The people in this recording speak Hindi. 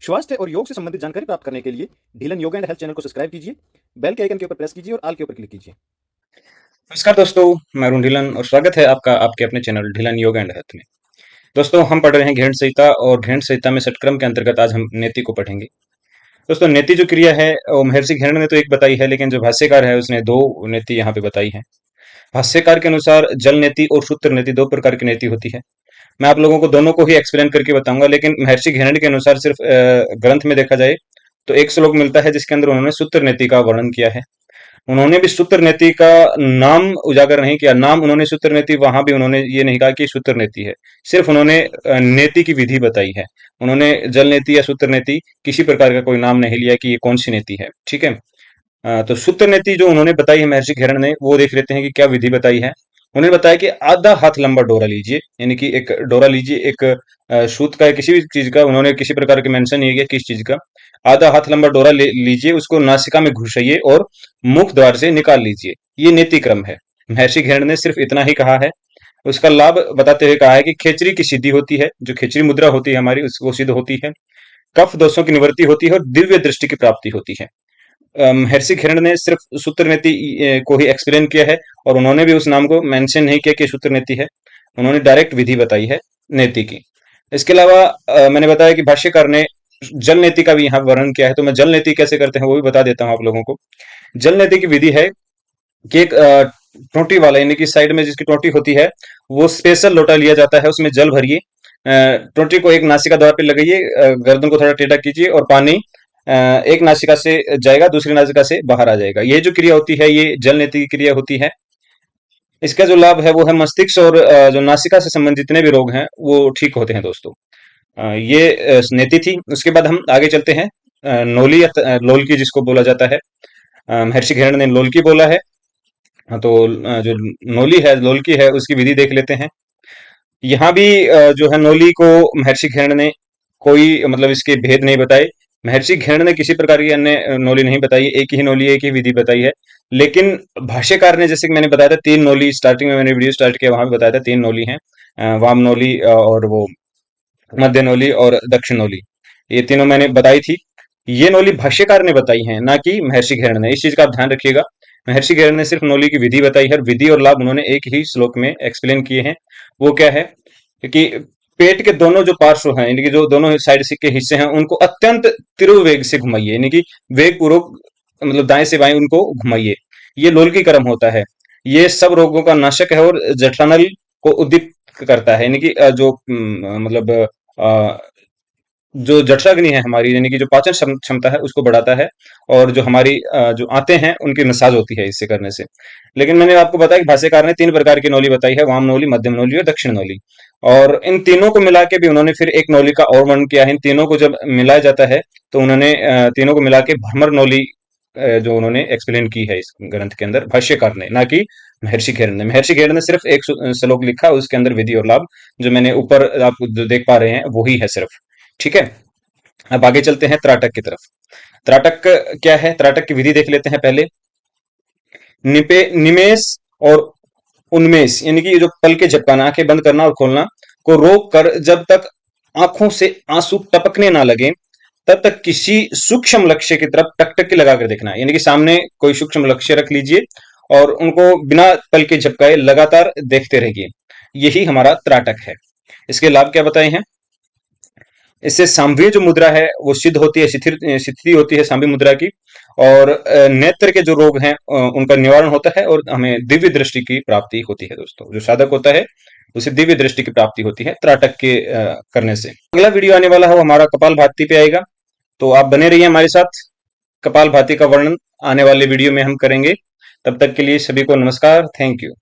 स्वास्थ्य और योग से संबंधित जानकारी प्राप्त करने के लिए ढीलन योग एंड हेल्थ चैनल को सब्सक्राइब कीजिए, बेल के आइकन के ऊपर प्रेस कीजिए और ऑल के ऊपर क्लिक कीजिए। नमस्कार दोस्तों, मैं अरुण ढीलन और स्वागत है आपका आपके अपने चैनल ढीलन योग एंड हेल्थ में। दोस्तों, हम पढ़ रहे हैं घेंट संहिता और घेंट संहिता में षटक्रम के अंतर्गत आज हम नेति को पढ़ेंगे। दोस्तों, नेति जो क्रिया है वो महर्षि घेंट ने तो एक बताई है, लेकिन जो भाष्यकार है उसने दो नेति यहाँ पे बताई है। भाष्यकार के अनुसार जल नेति और सूत्र नेति दो प्रकार की नेति होती है। मैं आप लोगों को दोनों को ही एक्सप्लेन करके बताऊंगा, लेकिन महर्षि घेंट के अनुसार सिर्फ ग्रंथ में देखा जाए तो एक श्लोक मिलता है जिसके अंदर उन्होंने सूत्र नेति का वर्णन किया है। उन्होंने भी सूत्र नीति का नाम उजागर नहीं किया। नाम उन्होंने सूत्र नीति, वहां भी उन्होंने ये नहीं कहा कि सूत्र नीति है, सिर्फ उन्होंने नीति की विधि बताई है। उन्होंने जल नीति या सूत्र नीति किसी प्रकार का कोई नाम नहीं लिया कि ये कौन सी नीति है। ठीक है। तो सूत्र नीति जो उन्होंने बताई है महर्षि घेरण ने, वो देख लेते हैं कि क्या विधि बताई है। उन्होंने बताया कि आधा हाथ लंबा डोरा लीजिए, यानी कि एक डोरा लीजिए, एक सूत का, किसी भी चीज का, उन्होंने किसी प्रकार के मेंशन नहीं किया किस चीज का। आधा हाथ लंबा डोरा लीजिए, उसको नासिका में घुसाइए और मुख द्वार से निकाल लीजिए। ये नीति क्रम है। महर्षि घेरण ने सिर्फ इतना ही कहा है। उसका लाभ बताते हुए कहा है कि खेचरी की सिद्धि होती है, जो खेचरी मुद्रा होती है हमारी, वो सिद्ध होती है। कफ दोषों की निवृत्ति होती है और दिव्य दृष्टि की प्राप्ति होती है। महर्षि घेरण ने सिर्फ सूत्र नीति को ही एक्सप्लेन किया है और उन्होंने भी उस नाम को मेंशन नहीं किया कि सूत्र नीति है। उन्होंने डायरेक्ट विधि बताई है नीति की। इसके अलावा मैंने बताया कि भाष्यकार ने जल नीति का भी यहाँ वर्णन किया है, तो मैं जल नीति कैसे करते हैं वो भी बता देता हूँ आप लोगों को। जल नीति की विधि है कि एक टोटी वाला, यानी कि साइड में जिसकी टोटी होती है, वो स्पेशल लोटा लिया जाता है, उसमें जल भरिए, टोटी को एक नासिका द्वार पे लगाइए, गर्दन को थोड़ा टेढ़ा कीजिए और पानी एक नासिका से जाएगा, दूसरी नासिका से बाहर आ जाएगा। ये जो क्रिया होती है ये जल नीति की क्रिया होती है। इसका जो लाभ है वो है मस्तिष्क और जो नासिका से संबंधित जितने भी रोग हैं वो ठीक होते हैं दोस्तों। ये नीति थी। उसके बाद हम आगे चलते हैं। नोली या लोलकी जिसको बोला जाता है, महर्षि घेरण ने लोलकी बोला है। तो जो नोली है, लोलकी है, उसकी विधि देख लेते हैं। यहाँ भी जो है नोली को महर्षि घेरण ने कोई मतलब इसके भेद नहीं बताए। महर्षि घेरण ने किसी प्रकार की अन्य नोली नहीं बताई, एक ही नोली, एक ही विधि बताई है। लेकिन भाष्यकार ने, जैसे कि मैंने बताया था, तीन नोली, स्टार्टिंग में मैंने वीडियो स्टार्ट किया वहां भी बताया था, तीन नोली हैं, वाम नोली और वो मध्य नोली और दक्षिण नोली, ये तीनों मैंने बताई थी। ये नोली भाष्यकार ने बताई है, ना कि महर्षि घेरण ने। इस चीज का आप ध्यान रखिएगा। महर्षि घेरण ने सिर्फ नोली की विधि बताई है, विधि और लाभ उन्होंने एक ही श्लोक में एक्सप्लेन किए हैं। वो क्या है कि पेट के दोनों जो पार्श्व हैं, यानी कि जो दोनों साइड के हिस्से हैं, उनको अत्यंत तीव्र वेग से घुमाइए, यानी कि वेग पूर्वक, मतलब दाएं से बाएं उनको घुमाइए। ये लोलकी क्रम होता है। ये सब रोगों का नाशक है और जठरानल को उद्दीप्त करता है, यानी कि जो मतलब अ, जो जठराग्नि है हमारी, यानी कि जो पाचन क्षमता है उसको बढ़ाता है, और जो हमारी जो आते हैं उनकी मसाज होती है इससे करने से। लेकिन मैंने आपको बताया कि भाष्यकार ने तीन प्रकार की नौली बताई है, वाम नौली, मध्यम नौली और दक्षिण नौली। और इन तीनों को मिला के भी उन्होंने फिर एक नौली का और वर्णन किया है। इन तीनों को जब मिलाया जाता है तो उन्होंने तीनों को मिला के भ्रमर नौली जो उन्होंने एक्सप्लेन की है इस ग्रंथ के अंदर, भाष्यकार ने, ना कि महर्षि घेरण ने। महर्षि घेरण ने सिर्फ एक श्लोक लिखा, उसके अंदर विधि और लाभ जो मैंने ऊपर आप जो देख पा रहे हैं वही है सिर्फ। ठीक है। अब आगे चलते हैं त्राटक की तरफ। त्राटक क्या है? त्राटक की विधि देख लेते हैं पहले। निमेश और उन्मेष, यानी कि जो पल के झपकाना, आंखें बंद करना और खोलना को रोक कर जब तक आंखों से आंसू टपकने ना लगे तब तक किसी सूक्ष्म लक्ष्य की तरफ टकटकी लगाकर देखना है। यानी कि सामने कोई सूक्ष्म लक्ष्य रख लीजिए और उनको बिना पल के झपकाए लगातार देखते रहिए। यही हमारा त्राटक है। इसके लाभ क्या बताए हैं? इससे सांभीय जो मुद्रा है वो सिद्ध होती है, स्थिति होती है सांभीय मुद्रा की, और नेत्र के जो रोग हैं उनका निवारण होता है और हमें दिव्य दृष्टि की प्राप्ति होती है। दोस्तों, जो साधक होता है उसे दिव्य दृष्टि की प्राप्ति होती है त्राटक के करने से। अगला वीडियो आने वाला है वो हमारा कपालभाति पे आएगा, तो आप बने रहिए हमारे साथ। कपालभाति का वर्णन आने वाले वीडियो में हम करेंगे। तब तक के लिए सभी को नमस्कार, थैंक यू।